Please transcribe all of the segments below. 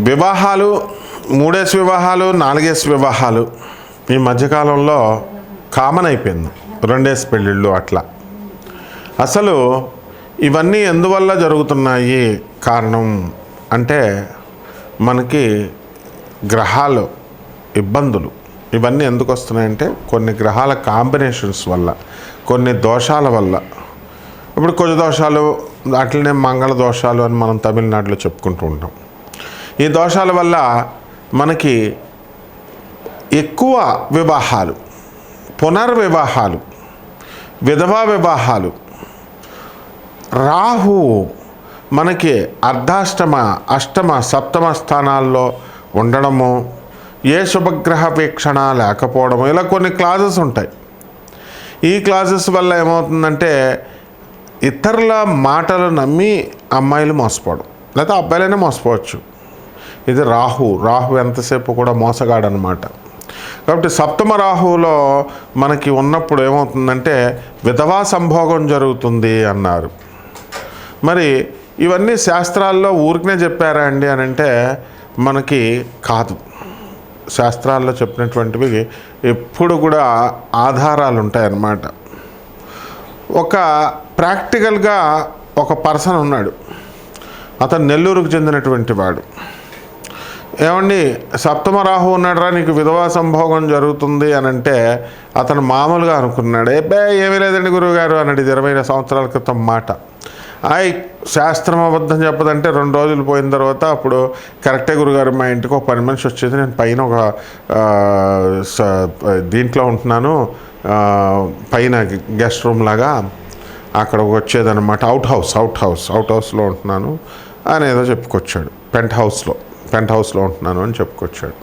వివాహాలు, మూడేసి వివాహాలు, నాలుగేసి వివాహాలు ఈ మధ్యకాలంలో కామన్ అయిపోయింది. రెండేసి పెళ్ళిళ్ళు అట్లా. అసలు ఇవన్నీ ఎందువల్ల జరుగుతున్నాయి కారణం అంటే మనకి గ్రహాలు ఇబ్బందులు ఇవన్నీ ఎందుకు వస్తున్నాయంటే కొన్ని గ్రహాల కాంబినేషన్స్ వల్ల, కొన్ని దోషాల వల్ల. ఇప్పుడు కుజ దోషాలు, అట్లనే మంగళ దోషాలు అని మనం తమిళనాడులో చెప్పుకుంటూ ఉంటాం. ఈ దోషాల వల్ల మనకి ఎక్కువ వివాహాలు, పునర్వివాహాలు, విధవా వివాహాలు, రాహు మనకి అర్ధాష్టమ, అష్టమ, సప్తమ స్థానాల్లో ఉండడము, ఏ శుభగ్రహ వీక్షణ లేకపోవడము, ఇలా కొన్ని క్లాజెస్ ఉంటాయి. ఈ క్లాజెస్ వల్ల ఏమవుతుందంటే ఇతరుల మాటలు నమ్మి అమ్మాయిలు మోసపోవడం, లేదా అబ్బాయిలైనా మోసపోవచ్చు. ఇది రాహు ఎంతసేపు కూడా మోసగాడనమాట. కాబట్టి సప్తమ రాహువులో మనకి ఉన్నప్పుడు ఏమవుతుందంటే విధవా సంభోగం జరుగుతుంది అన్నారు. మరి ఇవన్నీ శాస్త్రాల్లో ఊరికనే చెప్పారా అండి అని అంటే మనకి కాదు. శాస్త్రాల్లో చెప్పినటువంటివి ఎప్పుడు కూడా ఆధారాలు ఉంటాయన్నమాట. ఒక ప్రాక్టికల్గా ఒక పర్సన్ ఉన్నాడు, అతను నెల్లూరుకు చెందినటువంటి వాడు. ఏమండి సప్తమ రాహు ఉన్నాడురా, నీకు విధవా సంభోగం జరుగుతుంది అని అంటే అతను మామూలుగా అనుకున్నాడు. ఏమీ లేదండి గురువుగారు అన్నాడు. 20 సంవత్సరాల క్రితం మాట. శాస్త్రం అబద్ధం చెప్పదంటే 2 రోజులు పోయిన తర్వాత అప్పుడు కరెక్టే గురుగారు, మా ఇంటికి ఒక పని మనిషి వచ్చేది, నేను పైన ఒక దీంట్లో ఉంటున్నాను, పైన గెస్ట్ రూమ్ లాగా అక్కడ వచ్చేదన్నమాట. అవుట్ హౌస్లో ఉంటున్నాను అని ఏదో చెప్పుకొచ్చాడు. పెంట్ హౌస్లో ఉంటున్నాను అని చెప్పుకొచ్చాడు.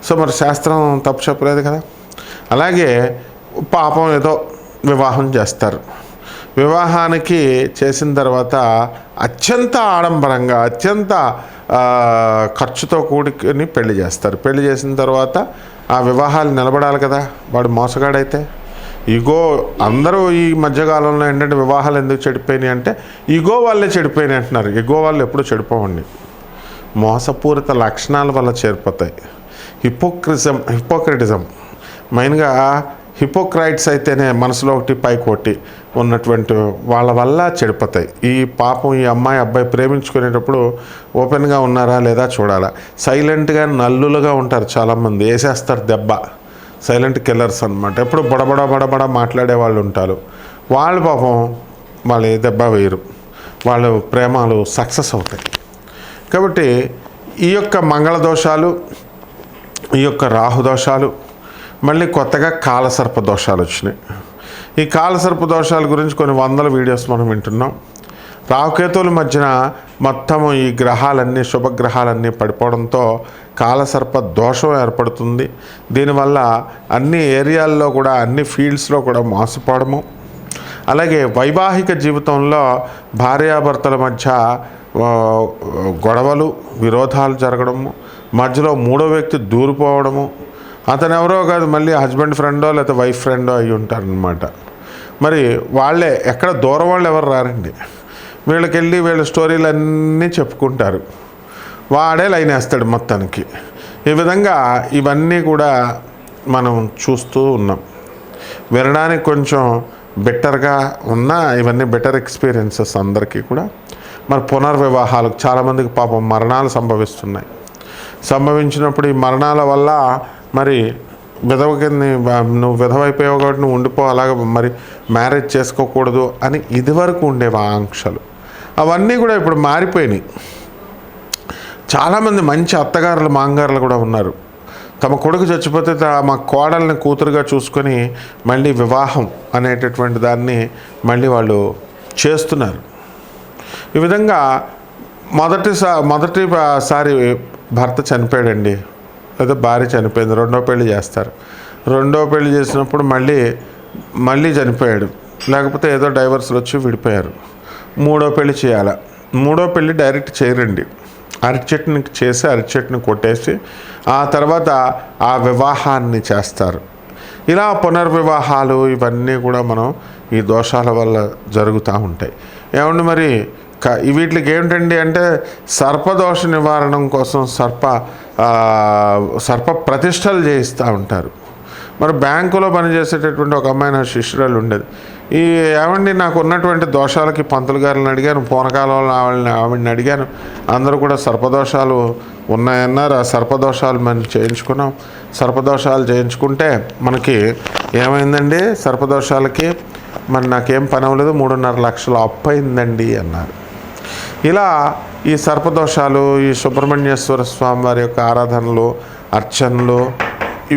సో మరి శాస్త్రం తప్పు చెప్పలేదు కదా. అలాగే పాపం ఏదో వివాహం చేస్తారు. వివాహానికి చేసిన తర్వాత అత్యంత ఆడంబరంగా, అత్యంత ఖర్చుతో కూడుకుని పెళ్లి చేస్తారు. పెళ్లి చేసిన తర్వాత ఆ వివాహాలు నిలబడాలి కదా. వాడు మోసగాడైతే ఈగో. అందరూ ఈ మధ్యకాలంలో ఏంటంటే వివాహాలు ఎందుకు చెడిపోయినాయి అంటే ఈగో వాళ్ళే చెడిపోయినాయి అంటున్నారు. ఈగో వాళ్ళు ఎప్పుడూ చెడిపోవండి, మోసపూరిత లక్షణాల వల్ల చేరిపోతాయి. హిపోక్రటిజం మెయిన్గా హిపోక్రైట్స్ అయితేనే మనసులో ఒకటి పైకి ఒకటి ఉన్నటువంటి వాళ్ళ వల్ల చెడిపోతాయి. ఈ పాపం ఈ అమ్మాయి అబ్బాయి ప్రేమించుకునేటప్పుడు ఓపెన్గా ఉన్నారా లేదా చూడాలా. సైలెంట్గా నల్లులుగా ఉంటారు చాలామంది, వేసేస్తారు దెబ్బ. సైలెంట్ కిల్లర్స్ అనమాట. ఎప్పుడు బడబడ మాట్లాడే వాళ్ళు ఉంటారు. వాళ్ళు పాపం వాళ్ళు ఏ దెబ్బ వేయరు, వాళ్ళు ప్రేమాలు సక్సెస్ అవుతాయి. కాబట్టి ఈ యొక్క మంగళ దోషాలు, ఈ యొక్క రాహు దోషాలు, మళ్ళీ కొత్తగా కాలసర్ప దోషాలు వచ్చినాయి. ఈ కాలసర్ప దోషాల గురించి కొన్ని 100 వీడియోస్ మనం వింటున్నాం. రాహుకేతువుల మధ్యన మొత్తము ఈ గ్రహాలన్నీ, శుభగ్రహాలన్నీ పడిపోవడంతో కాలసర్ప దోషం ఏర్పడుతుంది. దీనివల్ల అన్ని ఏరియాల్లో కూడా, అన్ని ఫీల్డ్స్లో కూడా మోసపోవడము, అలాగే వైవాహిక జీవితంలో భార్యాభర్తల మధ్య గొడవలు, విరోధాలు జరగడము, మధ్యలో 3వ వ్యక్తి దూరిపోవడము. అతను ఎవరో కాదు, మళ్ళీ హస్బెండ్ ఫ్రెండో లేకపోతే వైఫ్ ఫ్రెండో అయి ఉంటారనమాట. మరి వాళ్ళే, ఎక్కడ దూరం వాళ్ళు ఎవరు రారండి. వీళ్ళకెళ్ళి వీళ్ళ స్టోరీలు అన్నీ చెప్పుకుంటారు, వాడే లైన్ వేస్తాడు మొత్తానికి. ఈ విధంగా ఇవన్నీ కూడా మనం చూస్తూ ఉన్నాం. వినడానికి కొంచెం బెటర్గా ఉన్న ఇవన్నీ బెటర్ ఎక్స్పీరియన్సెస్ అందరికీ కూడా. మరి పునర్వివాహాలకు చాలామందికి పాపం మరణాలు సంభవిస్తున్నాయి. సంభవించినప్పుడు ఈ మరణాల వల్ల మరి విధవకి నువ్వు విధవైపోయావు కాబట్టి నువ్వు ఉండిపో, అలాగ మరి మ్యారేజ్ చేసుకోకూడదు అని ఇదివరకు ఉండేవి ఆంక్షలు. అవన్నీ కూడా ఇప్పుడు మారిపోయినాయి. చాలామంది మంచి అత్తగారులు, మాంగారులు కూడా ఉన్నారు. తమ కొడుకు చచ్చిపోతే మా కోడల్ని కూతురుగా చూసుకొని మళ్ళీ వివాహం అనేటటువంటి దాన్ని మళ్ళీ వాళ్ళు చేస్తున్నారు. ఈ విధంగా మొదటిసారి భర్త చనిపోయాడండి, లేదా భార్య చనిపోయింది, 2వ పెళ్లి చేస్తారు. 2వ పెళ్లి చేసినప్పుడు మళ్ళీ చనిపోయాడు, లేకపోతే ఏదో డైవర్స్లు వచ్చి విడిపోయారు. 3వ పెళ్లి చేయాలి. 3వ పెళ్లి డైరెక్ట్ చేయరండి. అరటి చెట్టుని చేసి అరటి చెట్టుని కొట్టేసి ఆ తర్వాత ఆ వివాహాన్ని చేస్తారు. ఇలా పునర్వివాహాలు ఇవన్నీ కూడా మనం ఈ దోషాల వల్ల జరుగుతూ ఉంటాయి. ఏమండి మరి వీటికి ఏమిటండి అంటే సర్పదోష నివారణం కోసం సర్ప ప్రతిష్టలు చేయిస్తూ ఉంటారు. మరి బ్యాంకులో పనిచేసేటటువంటి ఒక అమ్మాయి నా శిష్యురాలు ఉండేది. ఏమండి నాకు ఉన్నటువంటి దోషాలకి పంతులు గారిని అడిగాను, పూనకాలంలో ఆవిడని అడిగాను, అందరూ కూడా సర్పదోషాలు ఉన్నాయన్నారు. ఆ సర్పదోషాలు మనం చేయించుకున్నాం. సర్పదోషాలు చేయించుకుంటే మనకి ఏమైందండి, సర్పదోషాలకి మరి నాకేం పని అవ్వలేదు, 3.5 లక్షలు అప్పు అయిందండి అన్నారు. ఇలా ఈ సర్పదోషాలు, ఈ సుబ్రహ్మణ్యేశ్వర స్వామి వారి యొక్క ఆరాధనలు, అర్చనలు,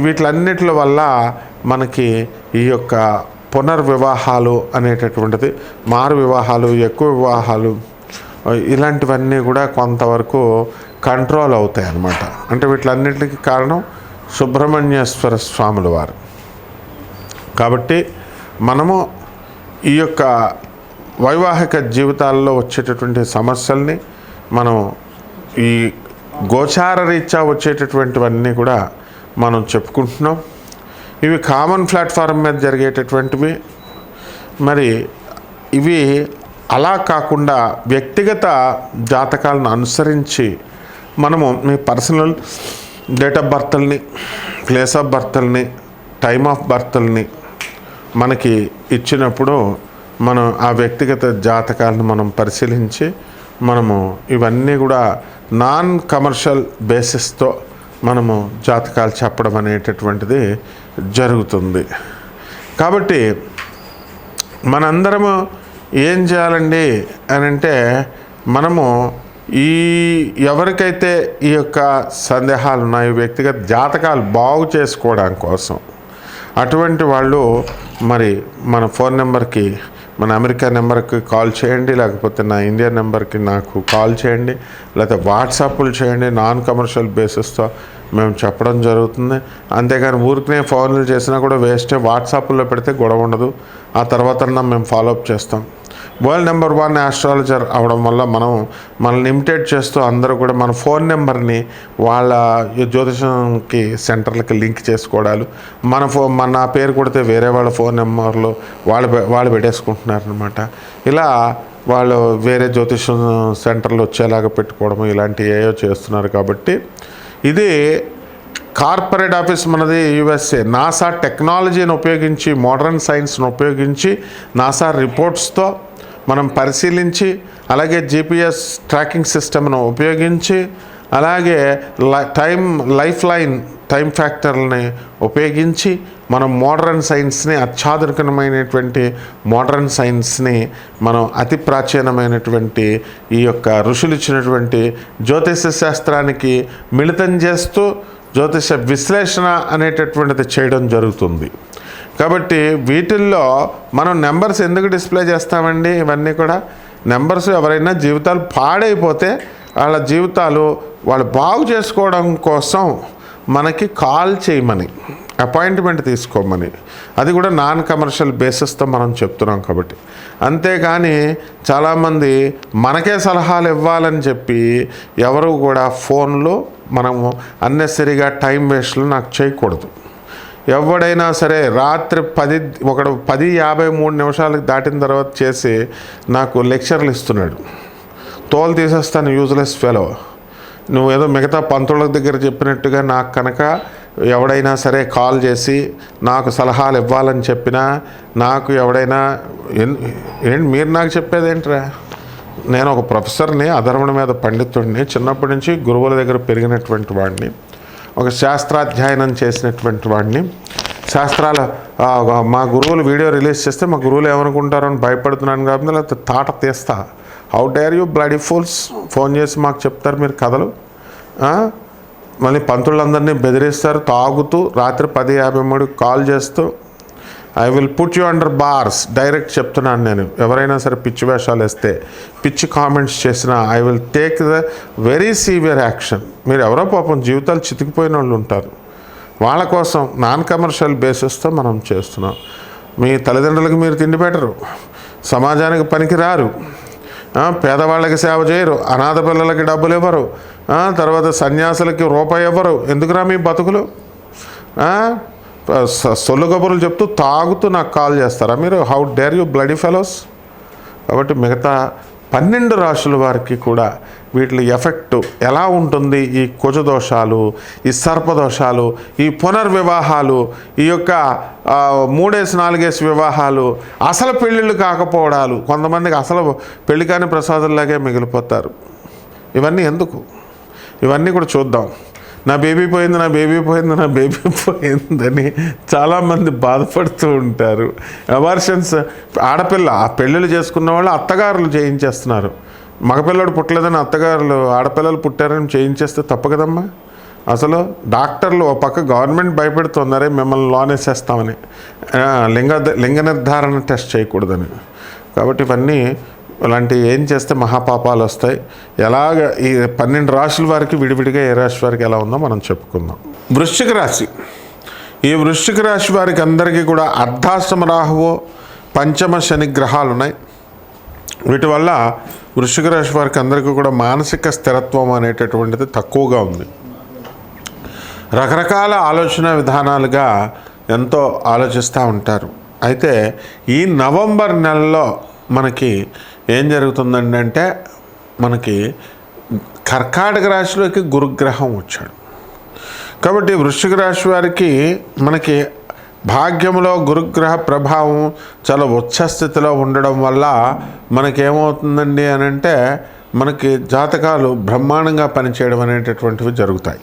వీటిలన్నిటి వల్ల మనకి ఈ యొక్క పునర్వివాహాలు అనేటటువంటిది, మారు వివాహాలు, ఎక్కువ వివాహాలు, ఇలాంటివన్నీ కూడా కొంతవరకు కంట్రోల్ అవుతాయి అన్నమాట. అంటే వీటిలన్నిటికీ కారణం సుబ్రహ్మణ్యేశ్వర స్వాముల వారు. కాబట్టి మనము ఈ యొక్క వైవాహిక జీవితాల్లో వచ్చేటటువంటి సమస్యల్ని మనం ఈ గోచార రీత్యా వచ్చేటటువంటివన్నీ కూడా మనం చెప్పుకుంటున్నాం. ఇవి కామన్ ప్లాట్ఫారం మీద జరిగేటటువంటివి. మరి ఇవి అలా కాకుండా వ్యక్తిగత జాతకాలను అనుసరించి మనము మీ పర్సనల్ డేట్ ఆఫ్ బర్త్ని, ప్లేస్ ఆఫ్ బర్త్ని, టైమ్ ఆఫ్ బర్త్ని మనకి ఇచ్చినప్పుడు మనం ఆ వ్యక్తిగత జాతకాలను మనం పరిశీలించి మనము ఇవన్నీ కూడా నాన్ కమర్షియల్ బేసిస్తో మనము జాతకాలు చెప్పడం అనేటటువంటిది జరుగుతుంది. కాబట్టి మనందరము ఏం చేయాలండి అని అంటే, మనము ఎవరికైతే ఈ యొక్క సందేహాలు ఉన్నాయో, వ్యక్తిగత జాతకాలు బాగు చేసుకోవడం కోసం, అటువంటి వాళ్ళు మరి మన ఫోన్ నెంబర్కి, మన అమెరికా నెంబర్కి కాల్ చేయండి, లేకపోతే నా ఇండియా నెంబర్కి నాకు కాల్ చేయండి, లేకపోతే వాట్సాప్లు చేయండి. నాన్ కమర్షియల్ బేసిస్తో మేము చెప్పడం జరుగుతుంది. అంతేగాని ఊరికనే ఫోన్లు చేసినా కూడా వేస్టే. వాట్సాప్లో పెడితే గొడవ ఉండదు, ఆ తర్వాత మేము ఫాలోఅప్ చేస్తాం. వరల్డ్ నెంబర్ 1 ఆస్ట్రాలజర్ అవడం వల్ల మనల్ని ఇమిటేట్ చేస్తూ అందరూ కూడా మన ఫోన్ నెంబర్ని వాళ్ళ జ్యోతిషంకి సెంటర్లకి లింక్ చేసుకోవడాలు, నా పేరు కొడితే వేరే వాళ్ళ ఫోన్ నెంబర్లు వాళ్ళు పెట్టేసుకుంటున్నారనమాట. ఇలా వాళ్ళు వేరే జ్యోతిషం సెంటర్లు వచ్చేలాగా పెట్టుకోవడం, ఇలాంటివి ఏవో చేస్తున్నారు. కాబట్టి ఇది కార్పొరేట్ ఆఫీస్ మనది USA. నాసా టెక్నాలజీని ఉపయోగించి, మోడర్న్ సైన్స్ను ఉపయోగించి, నాసా రిపోర్ట్స్తో మనం పరిశీలించి, అలాగే GPS ట్రాకింగ్ సిస్టమ్ను ఉపయోగించి, అలాగే లైఫ్ లైన్ టైం ఫ్యాక్టర్ని ఉపయోగించి మనం మోడర్న్ సైన్స్ని, అత్యాధునికమైనటువంటి మోడర్న్ సైన్స్ని మనం అతి ప్రాచీనమైనటువంటి ఈ యొక్క ఋషులు ఇచ్చినటువంటి జ్యోతిష శాస్త్రానికి మిళితం చేస్తూ జ్యోతిష విశ్లేషణ అనేటటువంటిది చేయడం జరుగుతుంది. కాబట్టి వీటిల్లో మనం నెంబర్స్ ఎందుకు డిస్ప్లే చేస్తామండి? ఇవన్నీ కూడా నెంబర్స్, ఎవరైనా జీవితాలు పాడైపోతే వాళ్ళ జీవితాలు వాళ్ళు బాగు చేసుకోవడం కోసం మనకి కాల్ చేయమని, అపాయింట్మెంట్ తీసుకోమని, అది కూడా నాన్ కమర్షియల్ బేసిస్తో మనం చెప్తున్నాం. కాబట్టి అంతేగాని చాలామంది మనకే సలహాలు ఇవ్వాలని చెప్పి ఎవరు కూడా ఫోన్లో మనము అన్నెసరిగా టైం వేస్ట్లు నాకు చేయకూడదు. ఎవడైనా సరే రాత్రి 10:53 దాటిన తర్వాత చేసి నాకు లెక్చర్లు ఇస్తున్నాడు. తోలు తీసేస్తాను, యూజ్లెస్ ఫెలో. నువ్వు ఏదో మిగతా పంతుల దగ్గర చెప్పినట్టుగా నాకు కనుక ఎవడైనా సరే కాల్ చేసి నాకు సలహాలు ఇవ్వాలని చెప్పినా, నాకు ఎవడైనా ఏంటి మీరు నాకు చెప్పేదేంట్రా? నేను ఒక ప్రొఫెసర్ని, అధర్వణ మీద పండితుడిని, చిన్నప్పటి నుంచి గురువుల దగ్గర పెరిగినటువంటి వాడిని, ఒక శాస్త్రాధ్యయనం చేసినటువంటి వాడిని. శాస్త్రాలు మా గురువులు వీడియో రిలీజ్ చేస్తే మా గురువులు ఏమనుకుంటారని భయపడుతున్నాను కాబట్టి లేకపోతే తాట తీస్తా. How dare you bloody fools, phone చేసి మాకు చెప్తారు మీరు కథలు. మళ్ళీ పంతులందరినీ బెదిరిస్తారు తాగుతూ, రాత్రి 10:53 కాల్ చేస్తూ. I will put you under bars, direct చెప్తున్నాను నేను. ఎవరైనా సరే పిచ్చి వేషాలు వేస్తే, పిచ్చి కామెంట్స్ చేసినా I will take the very severe action. మీరు ఎవరో పాపం జీవితాలు చితికిపోయిన వాళ్ళు ఉంటారు, వాళ్ళ కోసం నాన్ కమర్షియల్ బేసిస్తో మనం చేస్తున్నాం. మీ తల్లిదండ్రులకు మీరు తిండి పెట్టరు, సమాజానికి పనికి రారు, పేదవాళ్ళకి సేవ చేయరు, అనాథ పిల్లలకి డబ్బులు ఇవ్వరు, తర్వాత సన్యాసులకి రూపాయి ఇవ్వరు. ఎందుకురా మీ బతుకులు? సొల్లు కబుర్లు చెప్తూ తాగుతూ నాకు కాల్ చేస్తారా మీరు? How dare you bloody fellows. కాబట్టి మిగతా 12 రాశుల వారికి కూడా వీటి ఎఫెక్ట్ ఎలా ఉంటుంది, ఈ కుజదోషాలు, ఈ సర్పదోషాలు, ఈ పునర్వివాహాలు, ఈ యొక్క 3-4 వివాహాలు, అసలు పెళ్ళిళ్ళు కాకపోవడాలు, కొంతమందికి అసలు పెళ్లి కాని ప్రసాదంలాగే మిగిలిపోతారు. ఇవన్నీ ఎందుకు? ఇవన్నీ కూడా చూద్దాం. నా బేబీ పోయిందని చాలామంది బాధపడుతూ ఉంటారు. అబార్షన్స్, ఆడపిల్ల పెళ్ళిళ్ళు చేసుకున్న వాళ్ళు అత్తగారులు చేయించేస్తున్నారు. మగపిల్లడు పుట్టలేదని అత్తగారులు ఆడపిల్లలు పుట్టారని చేయించేస్తే తప్పు కదమ్మా. అసలు డాక్టర్లు ఒక పక్క గవర్నమెంట్ భయపెడుతున్నారే మిమ్మల్ని లోన్ వేసేస్తామని, లింగ నిర్ధారణ టెస్ట్ చేయకూడదని. కాబట్టి ఇవన్నీ అలాంటివి ఏం చేస్తే మహాపాపాలు వస్తాయి. ఎలాగ ఈ 12 రాశుల వారికి విడివిడిగా ఏ రాశి వారికి ఎలా ఉందో మనం చెప్పుకుందాం. వృశ్చిక రాశి. ఈ వృశ్చిక రాశి వారికి అందరికీ కూడా అర్ధాష్టమ రాహువు, పంచమ శని గ్రహాలు ఉన్నాయి. వీటి వల్ల వృశ్చిక రాశి వారికి అందరికీ కూడా మానసిక స్థిరత్వం అనేటటువంటిది తక్కువగా ఉంది. రకరకాల ఆలోచన విధానాలుగా ఎంతో ఆలోచిస్తూ ఉంటారు. అయితే ఈ నవంబర్ నెలలో మనకి ఏం జరుగుతుందండి అంటే, మనకి కర్కాటక రాశిలోకి గురుగ్రహం వచ్చాడు. కాబట్టి వృశ్చిక రాశి వారికి మనకి భాగ్యంలో గురుగ్రహ ప్రభావం చాలా ఉచ్చస్థితిలో ఉండడం వల్ల మనకేమవుతుందండి అని అంటే, మనకి జాతకాలు బ్రహ్మాండంగా పనిచేయడం అనేటటువంటివి జరుగుతాయి.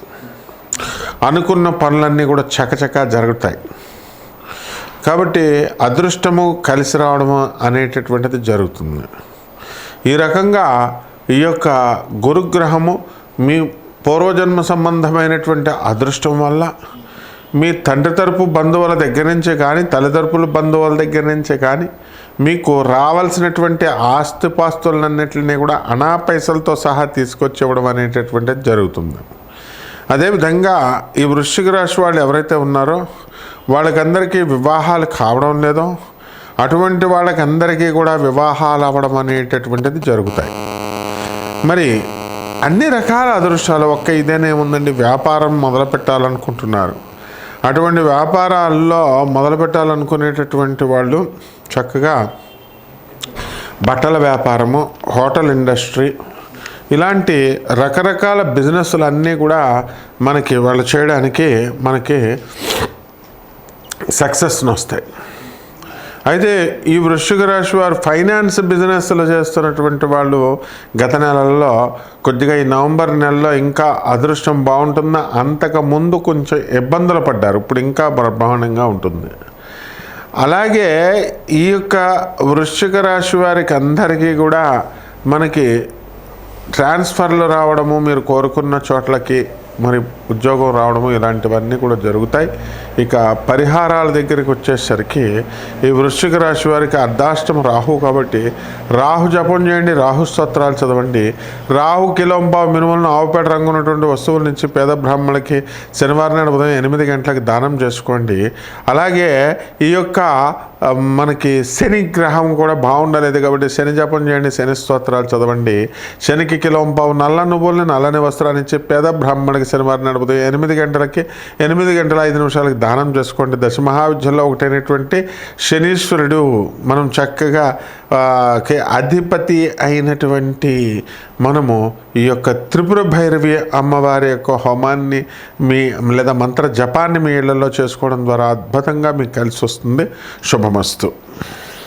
అనుకున్న పనులన్నీ కూడా చకచకా జరుగుతాయి. కాబట్టి అదృష్టము కలిసి రావడము అనేటటువంటిది జరుగుతుంది. ఈ రకంగా ఈ యొక్క గురుగ్రహము మీ పూర్వజన్మ సంబంధమైనటువంటి అదృష్టం వల్ల మీ తండ్రి తరపు బంధువుల దగ్గర నుంచే కానీ, తల్లిదండ్రుల బంధువుల దగ్గర నుంచే కానీ మీకు రావాల్సినటువంటి ఆస్తిపాస్తులన్నింటినీ కూడా అనా పైసలతో సహా తీసుకొచ్చి ఇవ్వడం అనేటటువంటిది జరుగుతుంది. అదేవిధంగా ఈ వృశ్చిక రాశి వాళ్ళు ఎవరైతే ఉన్నారో వాళ్ళకందరికీ వివాహాలు కావడం లేదో అటువంటి వాళ్ళకందరికీ కూడా వివాహాలు అవ్వడం అనేటటువంటిది జరుగుతాయి. మరి అన్ని రకాల అదృష్టాలు ఒక్క ఇదేనేముందండి, వ్యాపారం మొదలు పెట్టాలనుకుంటున్నారు. అటువంటి వ్యాపారాల్లో మొదలు పెట్టాలనుకునేటటువంటి వాళ్ళు చక్కగా బట్టల వ్యాపారము, హోటల్ ఇండస్ట్రీ, ఇలాంటి రకరకాల బిజినెస్లన్నీ కూడా మనకి వాళ్ళు చేయడానికి మనకి సక్సెస్ని వస్తాయి. అయితే ఈ వృశ్చిక రాశి వారు ఫైనాన్స్ బిజినెస్లో చేస్తున్నటువంటి వాళ్ళు గత నెలల్లో కొద్దిగా ఈ నవంబర్ నెలలో ఇంకా అదృష్టం బాగుంటుందా, అంతకు ముందు కొంచెం ఇబ్బందులు పడ్డారు. ఇప్పుడు ఇంకా బ్రహ్మాండంగా ఉంటుంది. అలాగే ఈ యొక్క వృశ్చిక రాశి వారికి అందరికీ కూడా మనకి ట్రాన్స్ఫర్లు రావడము, మీరు కోరుకున్న చోట్లకి మరి ఉద్యోగం రావడము, ఇలాంటివన్నీ కూడా జరుగుతాయి. ఇక పరిహారాల దగ్గరికి వచ్చేసరికి ఈ వృశ్చిక రాశి వారికి అర్ధాష్టమ రాహు కాబట్టి రాహు జపం చేయండి, రాహు స్తోత్రాలు చదవండి. రాహు కిలోంపావు మినుములను ఆవుపేట రంగు ఉన్నటువంటి వస్తువుల నుంచి పేద బ్రాహ్మణులకి శనివారం నాడు ఉదయం 8 గంటలకు దానం చేసుకోండి. అలాగే ఈ యొక్క మనకి శని గ్రహం కూడా బాగుండలేదు కాబట్టి శని జపం చేయండి, శని స్తోత్రాలు చదవండి. శనికి కిలోంపావు నల్ల నువ్వుల్ని నల్లని వస్త్రాన్ని ఇచ్చి పేద బ్రాహ్మణుడికి శనివారం నాడు ఉదయం 8 గంటలకి 8 గంటల 5 నిమిషాలకి దానం చేసుకోండి. దశ మహావిద్యలో ఒకటైనటువంటి శనీశ్వరుడు మనం చక్కగా అధిపతి అయినటువంటి మనము ఈ యొక్క త్రిపుర భైరవి అమ్మవారి యొక్క హోమాన్ని లేదా మంత్ర జపాన్ని మీ ఇళ్లలో చేసుకోవడం ద్వారా అద్భుతంగా మీకు కలిసి వస్తుంది. శుభమస్తు.